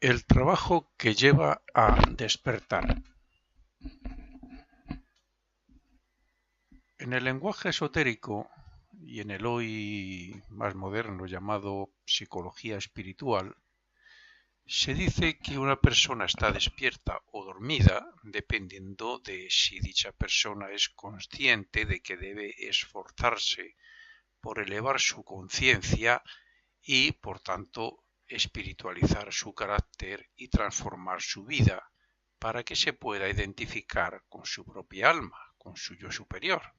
El trabajo que lleva a despertar. En el lenguaje esotérico y en el hoy más moderno llamado psicología espiritual, se dice que una persona está despierta o dormida dependiendo de si dicha persona es consciente de que debe esforzarse por elevar su conciencia y, por tanto, espiritualizar su carácter y transformar su vida para que se pueda identificar con su propia alma, con su yo superior.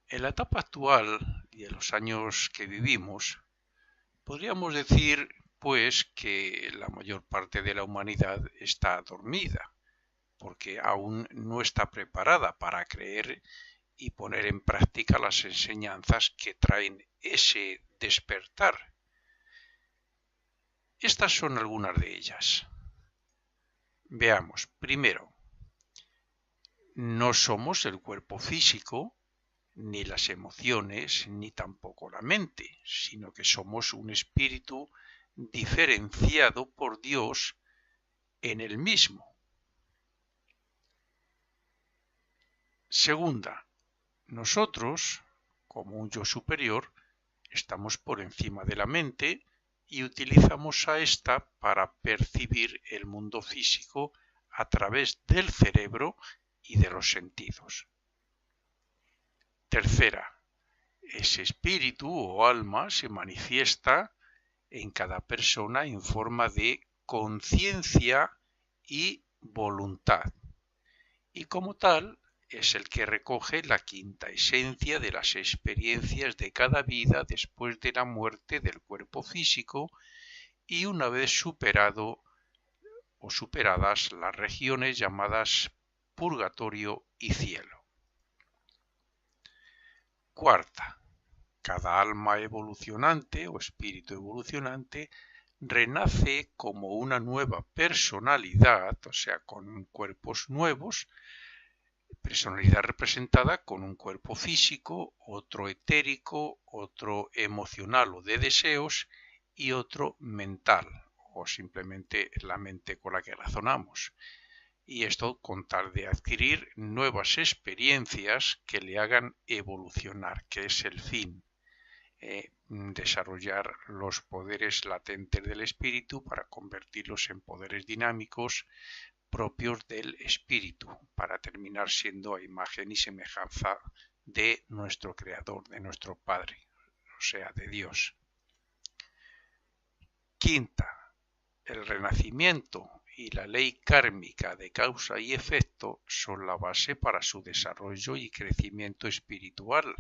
En la etapa actual y en los años que vivimos, podríamos decir, pues, que la mayor parte de la humanidad está dormida, porque aún no está preparada para creer y poner en práctica las enseñanzas que traen ese despertar. Estas son algunas de ellas. Veamos, primero, no somos el cuerpo físico, ni las emociones, ni tampoco la mente, sino que somos un espíritu diferenciado por Dios en el mismo. Segunda, nosotros, como un yo superior, estamos por encima de la mente y utilizamos a ésta para percibir el mundo físico a través del cerebro y de los sentidos. Tercera, ese espíritu o alma se manifiesta en cada persona en forma de conciencia y voluntad, y como tal es el que recoge la quinta esencia de las experiencias de cada vida después de la muerte del cuerpo físico y una vez superado o superadas las regiones llamadas purgatorio y cielo. Cuarta, cada alma evolucionante o espíritu evolucionante renace como una nueva personalidad, o sea, con cuerpos nuevos, personalidad representada con un cuerpo físico, otro etérico, otro emocional o de deseos y otro mental, o simplemente la mente con la que razonamos. Y esto con tal de adquirir nuevas experiencias que le hagan evolucionar, que es el fin. Desarrollar los poderes latentes del espíritu para convertirlos en poderes dinámicos propios del espíritu, para terminar siendo a imagen y semejanza de nuestro Creador, de nuestro Padre, o sea, de Dios. Quinta, el renacimiento y la ley kármica de causa y efecto son la base para su desarrollo y crecimiento espiritual,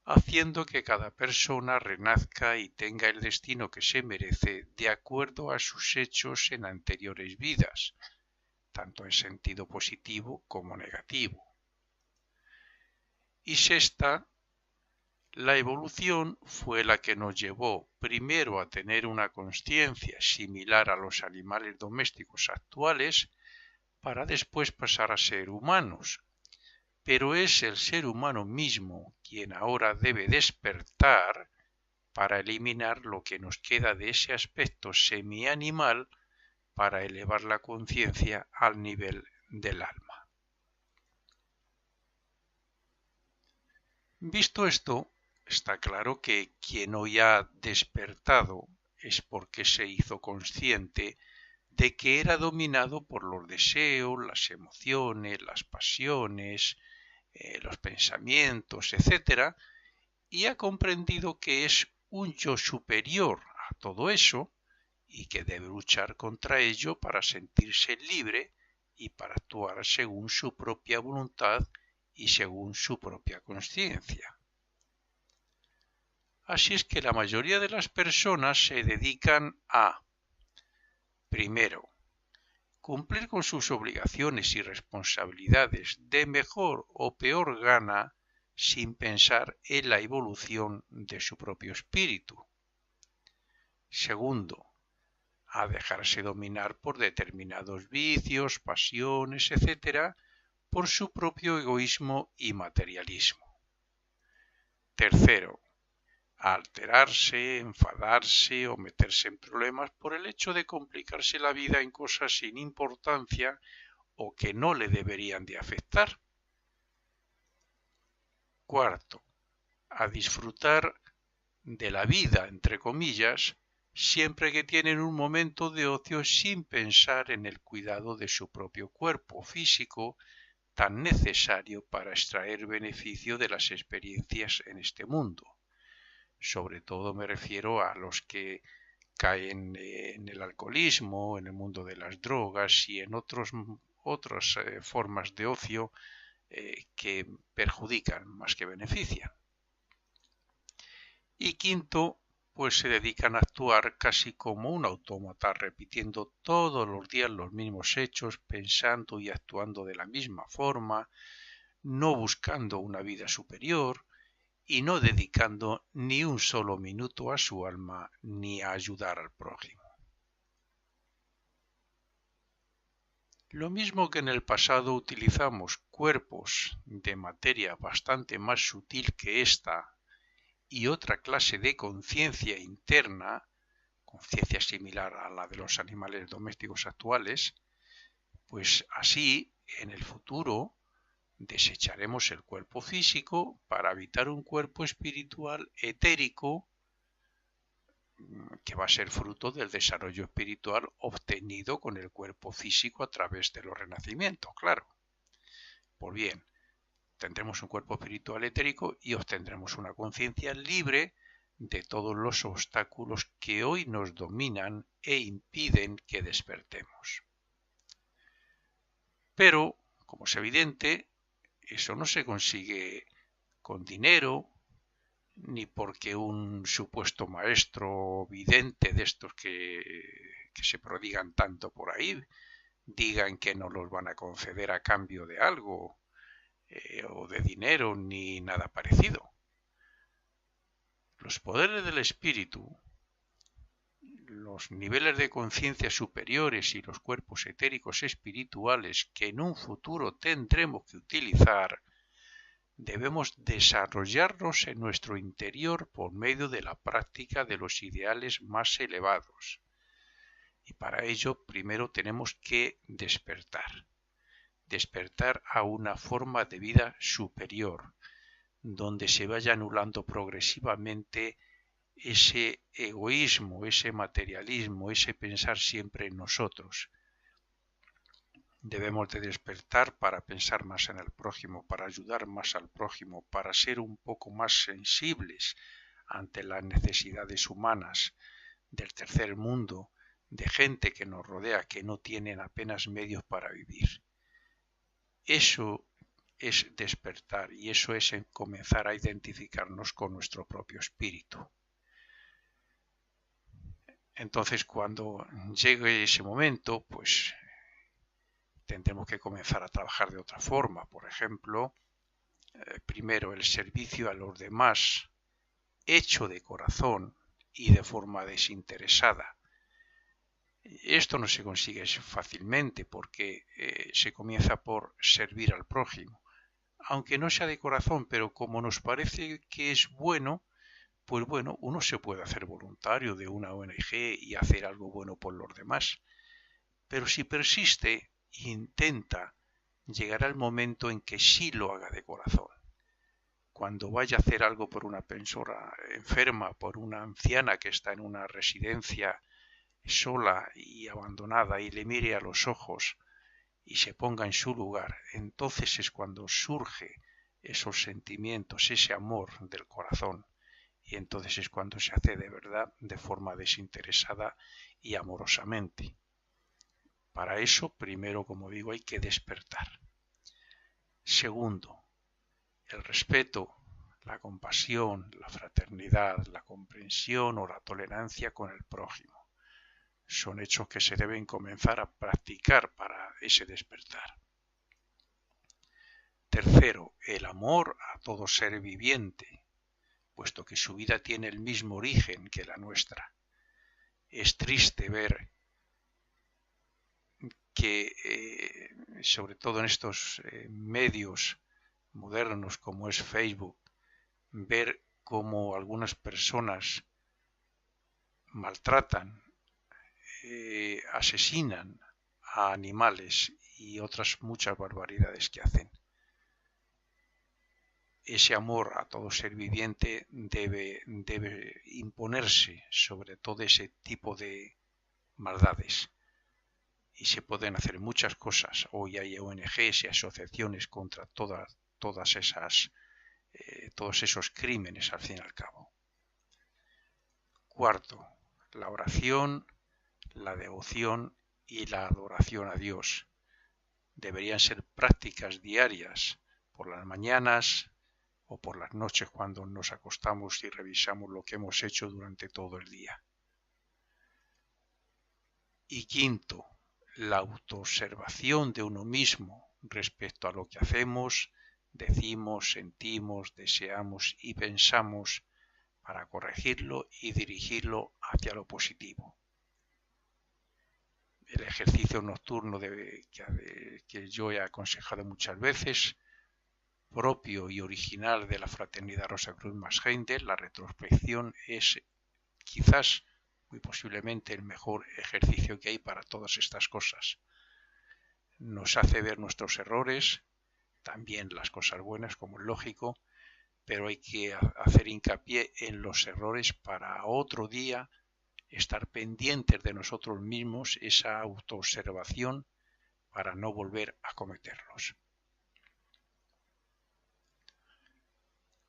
haciendo que cada persona renazca y tenga el destino que se merece de acuerdo a sus hechos en anteriores vidas, tanto en sentido positivo como negativo. Y sexta, la evolución fue la que nos llevó primero a tener una consciencia similar a los animales domésticos actuales, para después pasar a ser humanos. Pero es el ser humano mismo quien ahora debe despertar para eliminar lo que nos queda de ese aspecto semi-animal para elevar la conciencia al nivel del alma. Visto esto, está claro que quien hoy ha despertado es porque se hizo consciente de que era dominado por los deseos, las emociones, las pasiones, los pensamientos, etc., y ha comprendido que es un yo superior a todo eso y que debe luchar contra ello para sentirse libre y para actuar según su propia voluntad y según su propia conciencia. Así es que la mayoría de las personas se dedican a, primero, cumplir con sus obligaciones y responsabilidades de mejor o peor gana sin pensar en la evolución de su propio espíritu. Segundo, a dejarse dominar por determinados vicios, pasiones, etc., por su propio egoísmo y materialismo. Tercero, a alterarse, enfadarse o meterse en problemas por el hecho de complicarse la vida en cosas sin importancia o que no le deberían de afectar. Cuarto, a disfrutar de la vida, entre comillas, siempre que tienen un momento de ocio sin pensar en el cuidado de su propio cuerpo físico, tan necesario para extraer beneficio de las experiencias en este mundo. Sobre todo me refiero a los que caen en el alcoholismo, en el mundo de las drogas y en otras formas de ocio que perjudican más que benefician. Y quinto, pues se dedican a actuar casi como un autómata, repitiendo todos los días los mismos hechos, pensando y actuando de la misma forma, no buscando una vida superior y no dedicando ni un solo minuto a su alma ni a ayudar al prójimo. Lo mismo que en el pasado utilizamos cuerpos de materia bastante más sutil que esta y otra clase de conciencia interna, conciencia similar a la de los animales domésticos actuales, pues así en el futuro desecharemos el cuerpo físico para habitar un cuerpo espiritual etérico que va a ser fruto del desarrollo espiritual obtenido con el cuerpo físico a través de los renacimientos, claro. Pues bien, tendremos un cuerpo espiritual etérico y obtendremos una conciencia libre de todos los obstáculos que hoy nos dominan e impiden que despertemos. Pero, como es evidente, eso no se consigue con dinero, ni porque un supuesto maestro vidente de estos que se prodigan tanto por ahí digan que nos los van a conceder a cambio de algo o de dinero ni nada parecido. Los poderes del espíritu, los niveles de conciencia superiores y los cuerpos etéricos espirituales que en un futuro tendremos que utilizar, debemos desarrollarlos en nuestro interior por medio de la práctica de los ideales más elevados. Y para ello primero tenemos que despertar a una forma de vida superior, donde se vaya anulando progresivamente ese egoísmo, ese materialismo, ese pensar siempre en nosotros. Debemos de despertar para pensar más en el prójimo, para ayudar más al prójimo, para ser un poco más sensibles ante las necesidades humanas del tercer mundo, de gente que nos rodea, que no tienen apenas medios para vivir. Eso es despertar y eso es comenzar a identificarnos con nuestro propio espíritu. Entonces, cuando llegue ese momento, pues tendremos que comenzar a trabajar de otra forma. Por ejemplo, primero el servicio a los demás hecho de corazón y de forma desinteresada. Esto no se consigue fácilmente porque se comienza por servir al prójimo. Aunque no sea de corazón, pero como nos parece que es bueno, pues bueno, uno se puede hacer voluntario de una ONG y hacer algo bueno por los demás. Pero si persiste, intenta, llegará el momento en que sí lo haga de corazón. Cuando vaya a hacer algo por una persona enferma, por una anciana que está en una residencia sola y abandonada y le mire a los ojos y se ponga en su lugar, entonces es cuando surge esos sentimientos, ese amor del corazón, y entonces es cuando se hace de verdad, de forma desinteresada y amorosamente. Para eso, primero, como digo, hay que despertar. Segundo, el respeto, la compasión, la fraternidad, la comprensión o la tolerancia con el prójimo. Son hechos que se deben comenzar a practicar para ese despertar. Tercero, el amor a todo ser viviente, puesto que su vida tiene el mismo origen que la nuestra. Es triste ver que, sobre todo en estos medios modernos como es Facebook, ver cómo algunas personas maltratan, asesinan a animales y otras muchas barbaridades que hacen. Ese amor a todo ser viviente debe imponerse sobre todo ese tipo de maldades. Y se pueden hacer muchas cosas. Hoy hay ONGs y asociaciones contra todos esos crímenes al fin y al cabo. Cuarto, la oración, la devoción y la adoración a Dios deberían ser prácticas diarias por las mañanas o por las noches cuando nos acostamos y revisamos lo que hemos hecho durante todo el día. Y quinto, la autoobservación de uno mismo respecto a lo que hacemos, decimos, sentimos, deseamos y pensamos para corregirlo y dirigirlo hacia lo positivo. El ejercicio nocturno que yo he aconsejado muchas veces, propio y original de la Fraternidad Rosacruz Heindel, la retrospección es quizás muy posiblemente el mejor ejercicio que hay para todas estas cosas. Nos hace ver nuestros errores, también las cosas buenas, como es lógico, pero hay que hacer hincapié en los errores para otro día estar pendientes de nosotros mismos, esa autoobservación para no volver a cometerlos.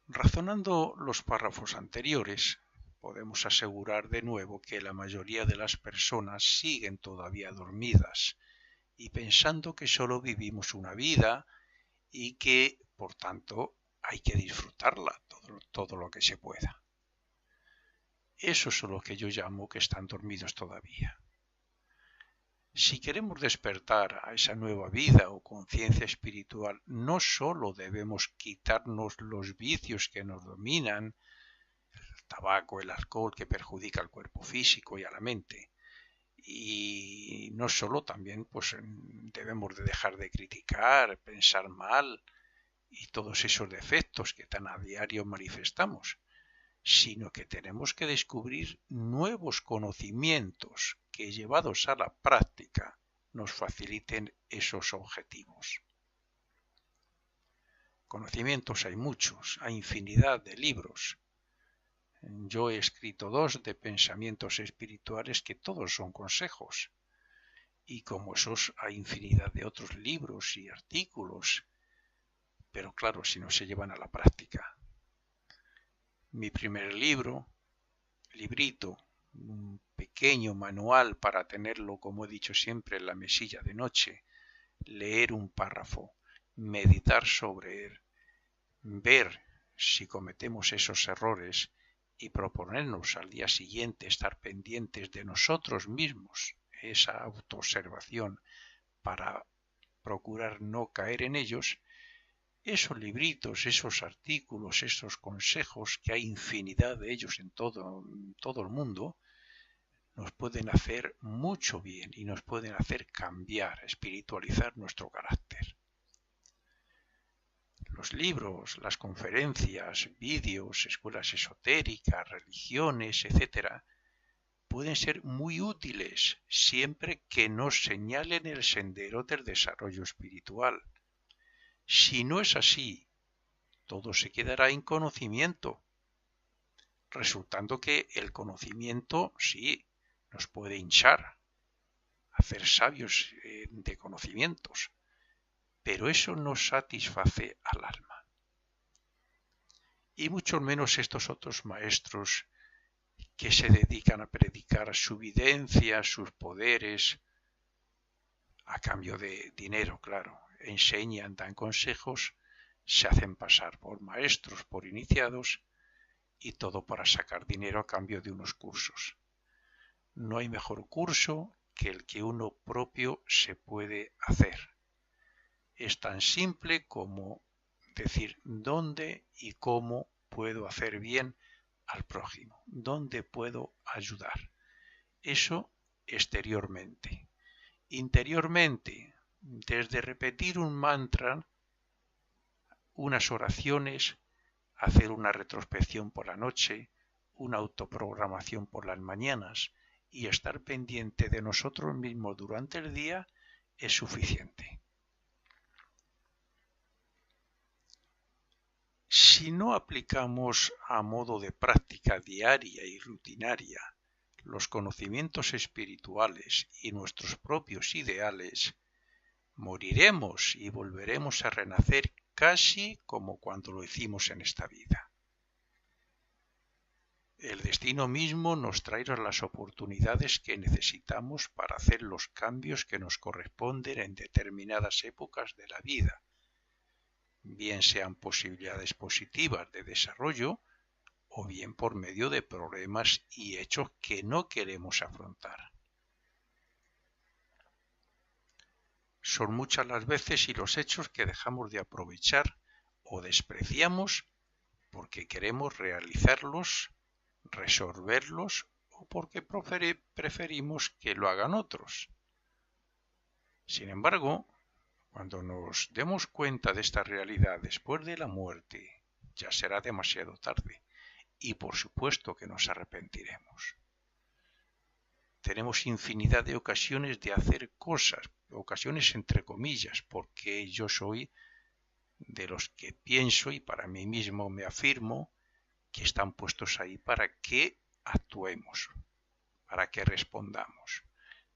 Razonando los párrafos anteriores, podemos asegurar de nuevo que la mayoría de las personas siguen todavía dormidas y pensando que solo vivimos una vida y que, por tanto, hay que disfrutarla todo lo que se pueda. Eso es lo que yo llamo que están dormidos todavía. Si queremos despertar a esa nueva vida o conciencia espiritual, no solo debemos quitarnos los vicios que nos dominan, el tabaco, el alcohol que perjudica al cuerpo físico y a la mente, y no solo también debemos de dejar de criticar, pensar mal y todos esos defectos que tan a diario manifestamos, sino que tenemos que descubrir nuevos conocimientos que llevados a la práctica nos faciliten esos objetivos. Conocimientos hay muchos, hay infinidad de libros. Yo he escrito 2 de pensamientos espirituales que todos son consejos. Y como esos hay infinidad de otros libros y artículos, pero claro, si no se llevan a la práctica. Mi primer librito, un pequeño manual para tenerlo, como he dicho siempre, en la mesilla de noche, leer un párrafo, meditar sobre él, ver si cometemos esos errores y proponernos al día siguiente estar pendientes de nosotros mismos, esa autoobservación para procurar no caer en ellos. Esos libritos, esos artículos, esos consejos, que hay infinidad de ellos en todo el mundo, nos pueden hacer mucho bien y nos pueden hacer cambiar, espiritualizar nuestro carácter. Los libros, las conferencias, vídeos, escuelas esotéricas, religiones, etc., pueden ser muy útiles siempre que nos señalen el sendero del desarrollo espiritual. Si no es así, todo se quedará en conocimiento, resultando que el conocimiento sí nos puede hinchar, hacer sabios de conocimientos, pero eso no satisface al alma. Y mucho menos estos otros maestros que se dedican a predicar su videncia, sus poderes, a cambio de dinero, claro, enseñan, dan consejos, se hacen pasar por maestros, por iniciados, y todo para sacar dinero a cambio de unos cursos. No hay mejor curso que el que uno propio se puede hacer. Es tan simple como decir dónde y cómo puedo hacer bien al prójimo, dónde puedo ayudar. Eso exteriormente. Interiormente, desde repetir un mantra, unas oraciones, hacer una retrospección por la noche, una autoprogramación por las mañanas y estar pendiente de nosotros mismos durante el día es suficiente. Si no aplicamos a modo de práctica diaria y rutinaria los conocimientos espirituales y nuestros propios ideales, moriremos y volveremos a renacer casi como cuando lo hicimos en esta vida. El destino mismo nos traerá las oportunidades que necesitamos para hacer los cambios que nos corresponden en determinadas épocas de la vida, bien sean posibilidades positivas de desarrollo o bien por medio de problemas y hechos que no queremos afrontar. Son muchas las veces y los hechos que dejamos de aprovechar o despreciamos porque queremos realizarlos, resolverlos o porque preferimos que lo hagan otros. Sin embargo, cuando nos demos cuenta de esta realidad después de la muerte, ya será demasiado tarde y por supuesto que nos arrepentiremos. Tenemos infinidad de ocasiones de hacer cosas, ocasiones entre comillas, porque yo soy de los que pienso y para mí mismo me afirmo que están puestos ahí para que actuemos, para que respondamos,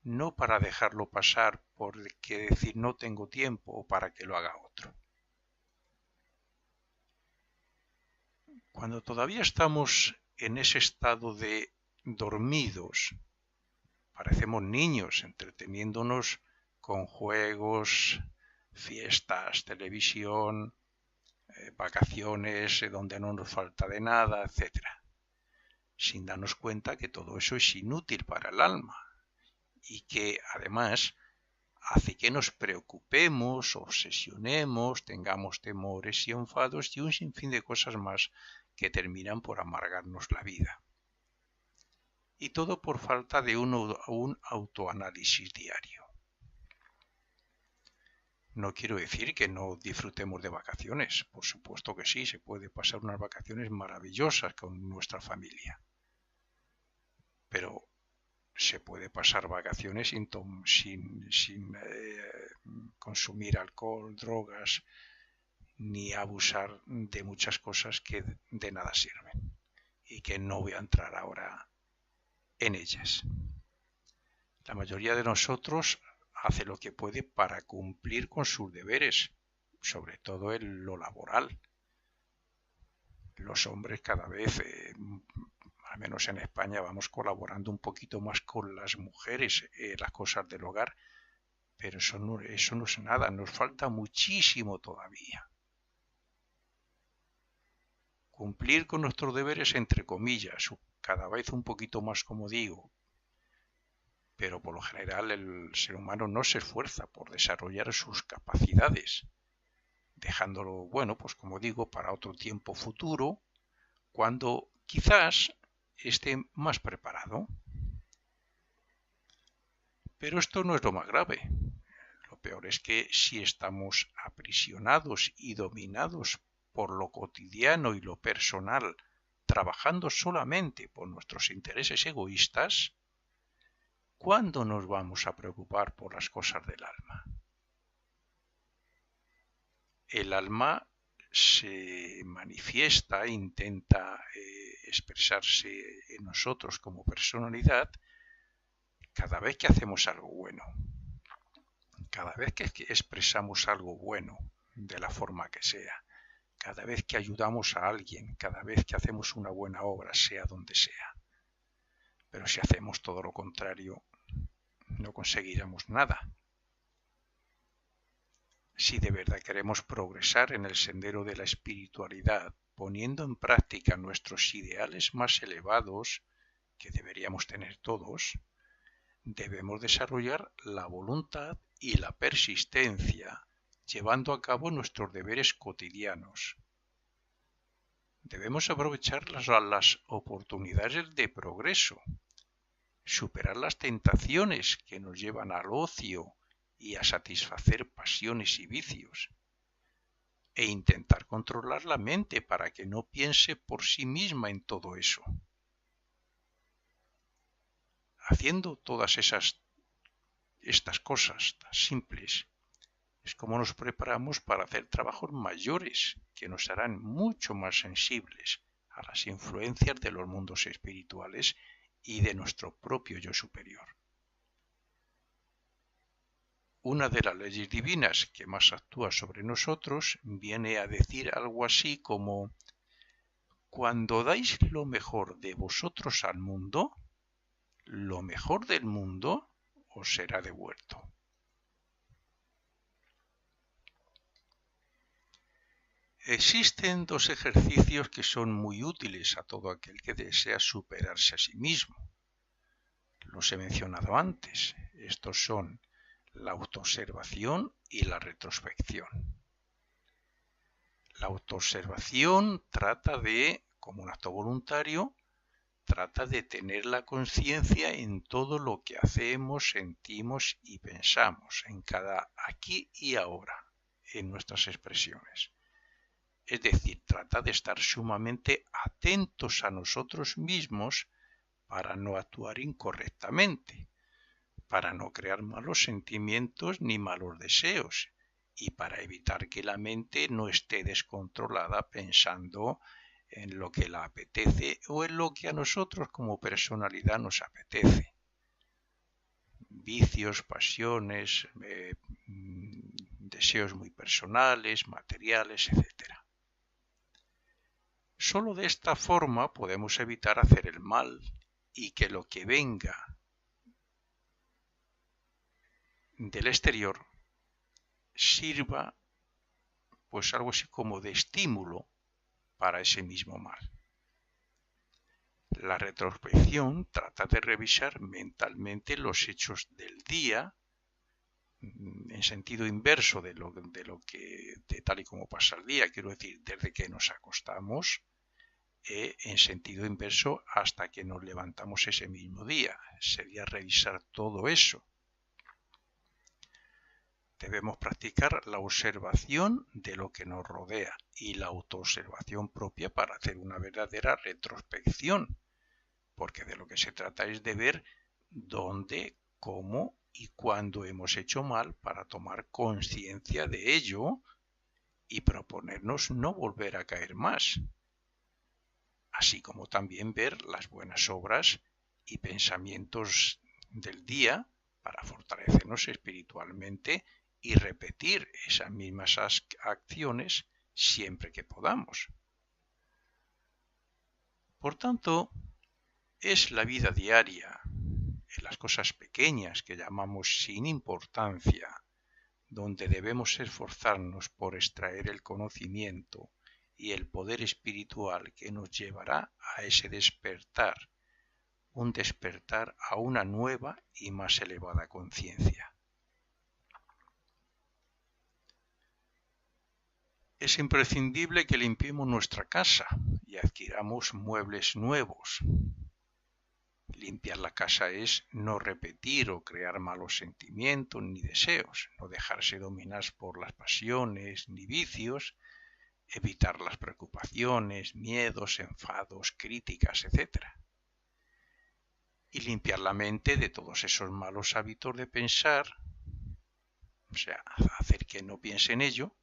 no para dejarlo pasar porque decir no tengo tiempo o para que lo haga otro. Cuando todavía estamos en ese estado de dormidos, parecemos niños entreteniéndonos con juegos, fiestas, televisión, vacaciones donde no nos falta de nada, etc. Sin darnos cuenta que todo eso es inútil para el alma y que además hace que nos preocupemos, obsesionemos, tengamos temores y enfados y un sinfín de cosas más que terminan por amargarnos la vida. Y todo por falta de un autoanálisis diario. No quiero decir que no disfrutemos de vacaciones, por supuesto que sí, se puede pasar unas vacaciones maravillosas con nuestra familia. Pero se puede pasar vacaciones sin consumir alcohol, drogas, ni abusar de muchas cosas que de nada sirven y que no voy a entrar ahora en ellas. La mayoría de nosotros hace lo que puede para cumplir con sus deberes, sobre todo en lo laboral. Los hombres cada vez, al menos en España, vamos colaborando un poquito más con las mujeres las cosas del hogar, pero eso no es nada, nos falta muchísimo todavía. Cumplir con nuestros deberes, entre comillas, cada vez un poquito más, como digo, pero por lo general el ser humano no se esfuerza por desarrollar sus capacidades, dejándolo, bueno, pues como digo, para otro tiempo futuro, cuando quizás esté más preparado. Pero esto no es lo más grave. Lo peor es que si estamos aprisionados y dominados por lo cotidiano y lo personal, trabajando solamente por nuestros intereses egoístas, ¿cuándo nos vamos a preocupar por las cosas del alma? El alma se manifiesta, intenta expresarse en nosotros como personalidad cada vez que hacemos algo bueno, cada vez que expresamos algo bueno de la forma que sea, cada vez que ayudamos a alguien, cada vez que hacemos una buena obra, sea donde sea. Pero si hacemos todo lo contrario, no conseguiremos nada. Si de verdad queremos progresar en el sendero de la espiritualidad, poniendo en práctica nuestros ideales más elevados, que deberíamos tener todos, debemos desarrollar la voluntad y la persistencia, llevando a cabo nuestros deberes cotidianos. Debemos aprovechar las oportunidades de progreso, superar las tentaciones que nos llevan al ocio y a satisfacer pasiones y vicios. e intentar controlar la mente para que no piense por sí misma en todo eso. Haciendo todas estas cosas tan simples, es como nos preparamos para hacer trabajos mayores que nos harán mucho más sensibles a las influencias de los mundos espirituales y de nuestro propio yo superior. Una de las leyes divinas que más actúa sobre nosotros viene a decir algo así como: cuando dais lo mejor de vosotros al mundo, lo mejor del mundo os será devuelto. Existen dos ejercicios que son muy útiles a todo aquel que desea superarse a sí mismo. Los he mencionado antes. Estos son la autoobservación y la retrospección. La autoobservación trata de, como un acto voluntario, trata de tener la conciencia en todo lo que hacemos, sentimos y pensamos, en cada aquí y ahora, en nuestras expresiones. Es decir, trata de estar sumamente atentos a nosotros mismos para no actuar incorrectamente, para no crear malos sentimientos ni malos deseos y para evitar que la mente no esté descontrolada pensando en lo que la apetece o en lo que a nosotros como personalidad nos apetece. Vicios, pasiones, deseos muy personales, materiales, etc. Solo de esta forma podemos evitar hacer el mal y que lo que venga del exterior sirva pues algo así como de estímulo para ese mismo mal. La retrospección trata de revisar mentalmente los hechos del día en sentido inverso de tal y como pasa el día, quiero decir, desde que nos acostamos, en sentido inverso hasta que nos levantamos ese mismo día. Sería revisar todo eso. Debemos practicar la observación de lo que nos rodea y la autoobservación propia para hacer una verdadera retrospección, porque de lo que se trata es de ver dónde, cómo y cuándo hemos hecho mal para tomar conciencia de ello y proponernos no volver a caer más, así como también ver las buenas obras y pensamientos del día para fortalecernos espiritualmente y repetir esas mismas acciones siempre que podamos. Por tanto, es la vida diaria, en las cosas pequeñas que llamamos sin importancia, donde debemos esforzarnos por extraer el conocimiento y el poder espiritual que nos llevará a ese despertar, un despertar a una nueva y más elevada conciencia. Es imprescindible que limpiemos nuestra casa y adquiramos muebles nuevos. Limpiar la casa es no repetir o crear malos sentimientos ni deseos, no dejarse dominar por las pasiones ni vicios, evitar las preocupaciones, miedos, enfados, críticas, etc. Y limpiar la mente de todos esos malos hábitos de pensar, o sea, hacer que no piense en ello,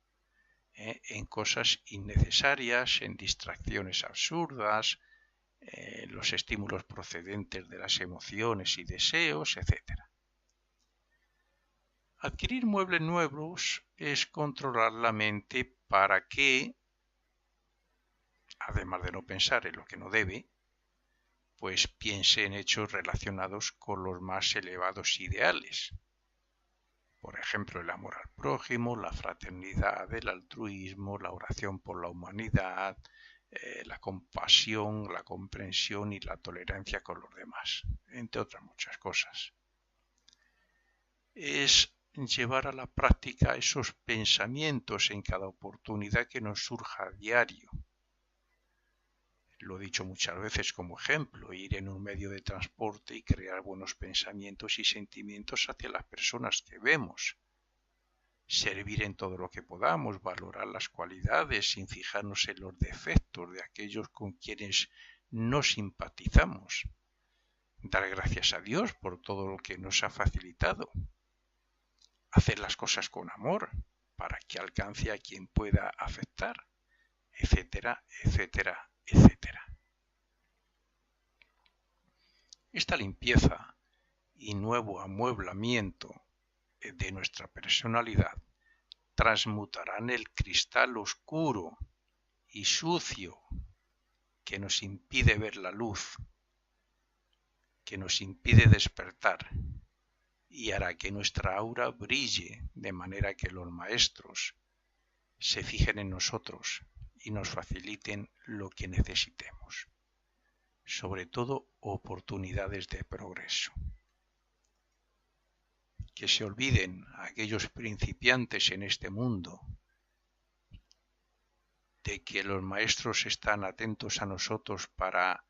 en cosas innecesarias, en distracciones absurdas, los estímulos procedentes de las emociones y deseos, etc. Adquirir muebles nuevos es controlar la mente para que, además de no pensar en lo que no debe, pues piense en hechos relacionados con los más elevados ideales. Por ejemplo, el amor al prójimo, la fraternidad, el altruismo, la oración por la humanidad, la compasión, la comprensión y la tolerancia con los demás, entre otras muchas cosas. Es llevar a la práctica esos pensamientos en cada oportunidad que nos surja a diario. Lo he dicho muchas veces como ejemplo, ir en un medio de transporte y crear buenos pensamientos y sentimientos hacia las personas que vemos. servir en todo lo que podamos, valorar las cualidades sin fijarnos en los defectos de aquellos con quienes no simpatizamos, dar gracias a Dios por todo lo que nos ha facilitado, hacer las cosas con amor para que alcance a quien pueda afectar, etcétera, etcétera, etcétera. Esta limpieza y nuevo amueblamiento de nuestra personalidad transmutarán el cristal oscuro y sucio que nos impide ver la luz, que nos impide despertar, y hará que nuestra aura brille de manera que los maestros se fijen en nosotros y nos faciliten lo que necesitemos, sobre todo oportunidades de progreso. Que se olviden aquellos principiantes en este mundo de que los maestros están atentos a nosotros para,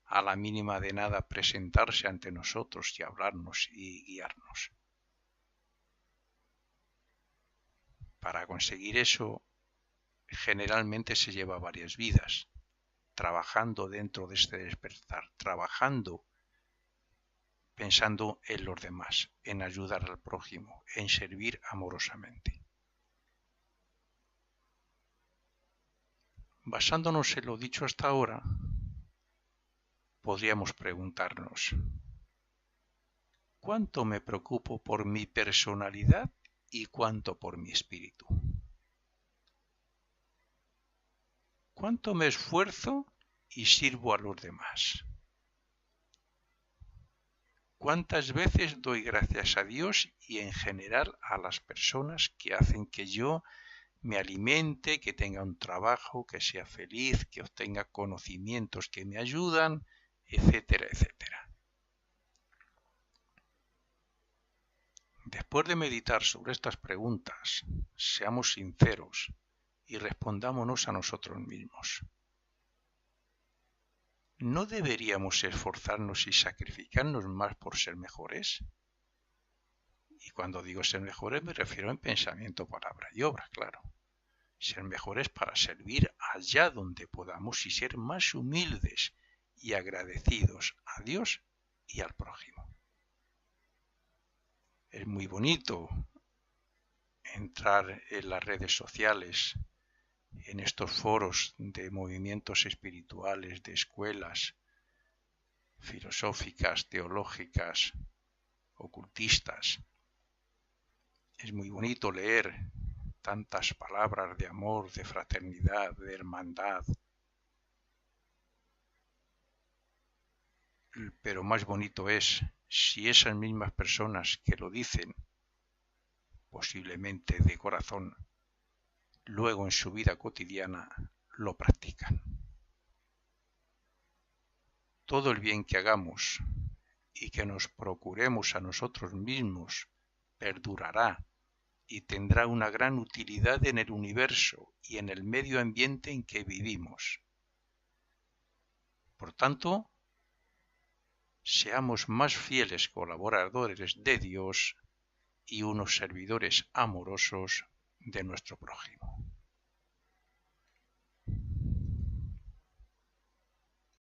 a la mínima de nada, presentarse ante nosotros y hablarnos y guiarnos. Para conseguir eso, generalmente se lleva varias vidas, trabajando dentro de este despertar, trabajando pensando en los demás, en ayudar al prójimo, en servir amorosamente. Basándonos en lo dicho hasta ahora, podríamos preguntarnos: ¿cuánto me preocupo por mi personalidad y cuánto por mi espíritu? ¿Cuánto me esfuerzo y sirvo a los demás? ¿Cuántas veces doy gracias a Dios y en general a las personas que hacen que yo me alimente, que tenga un trabajo, que sea feliz, que obtenga conocimientos que me ayudan, etcétera, etcétera? Después de meditar sobre estas preguntas, seamos sinceros y respondámonos a nosotros mismos. ¿No deberíamos esforzarnos y sacrificarnos más por ser mejores? Y cuando digo ser mejores me refiero en pensamiento, palabra y obra, claro. Ser mejores para servir allá donde podamos y ser más humildes y agradecidos a Dios y al prójimo. Es muy bonito entrar en las redes sociales, en estos foros de movimientos espirituales, de escuelas filosóficas, teológicas, ocultistas. Es muy bonito leer tantas palabras de amor, de fraternidad, de hermandad. Pero más bonito es si esas mismas personas que lo dicen, posiblemente de corazón, luego en su vida cotidiana lo practican. Todo el bien que hagamos y que nos procuremos a nosotros mismos perdurará y tendrá una gran utilidad en el universo y en el medio ambiente en que vivimos. Por tanto, seamos más fieles colaboradores de Dios y unos servidores amorosos de nuestro prójimo.